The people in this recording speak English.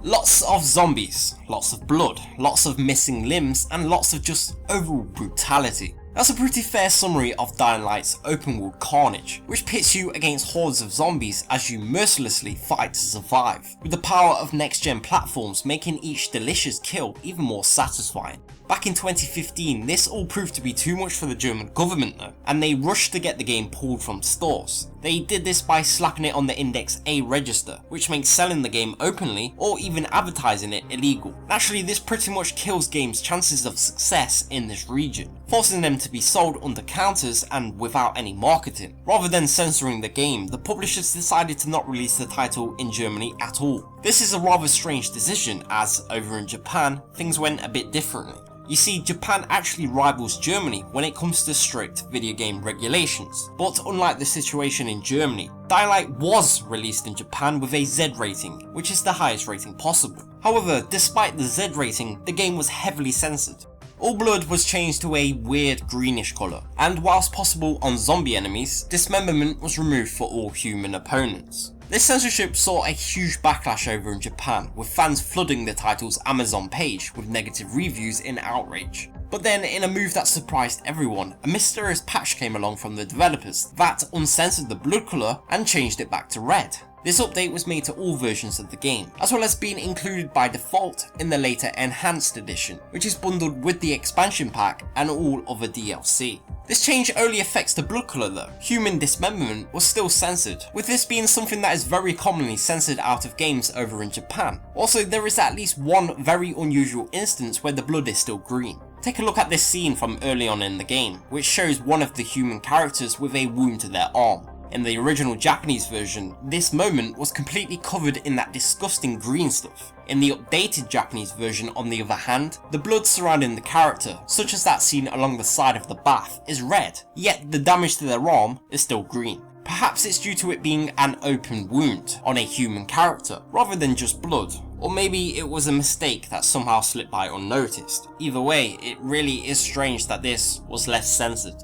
Lots of zombies, lots of blood, lots of missing limbs, and lots of just overall brutality. That's a pretty fair summary of Dying Light's open world carnage, which pits you against hordes of zombies as you mercilessly fight to survive, with the power of next gen platforms making each delicious kill even more satisfying. Back in 2015, this all proved to be too much for the German government though, and they rushed to get the game pulled from stores. They did this by slapping it on the Index A register, which makes selling the game openly or even advertising it illegal. Naturally, this pretty much kills games' chances of success in this region, forcing them to be sold under counters and without any marketing. Rather than censoring the game, the publishers decided to not release the title in Germany at all. This is a rather strange decision, as over in Japan, things went a bit differently. You see, Japan actually rivals Germany when it comes to strict video game regulations, but unlike the situation in Germany, Dying Light was released in Japan with a Z rating, which is the highest rating possible. However, despite the Z rating, the game was heavily censored. All blood was changed to a weird greenish colour, and whilst possible on zombie enemies, dismemberment was removed for all human opponents. This censorship saw a huge backlash over in Japan, with fans flooding the title's Amazon page with negative reviews in outrage. But then, in a move that surprised everyone, a mysterious patch came along from the developers that uncensored the blood colour and changed it back to red. This update was made to all versions of the game, as well as being included by default in the later Enhanced Edition, which is bundled with the expansion pack and all other DLC. This change only affects the blood colour though. Human dismemberment was still censored, with this being something that is very commonly censored out of games over in Japan. Also, there is at least one very unusual instance where the blood is still green. Take a look at this scene from early on in the game, which shows one of the human characters with a wound to their arm. In the original Japanese version, this moment was completely covered in that disgusting green stuff. In the updated Japanese version, on the other hand, the blood surrounding the character, such as that seen along the side of the bath, is red, yet the damage to their arm is still green. Perhaps it's due to it being an open wound on a human character, rather than just blood, or maybe it was a mistake that somehow slipped by unnoticed. Either way, it really is strange that this was less censored.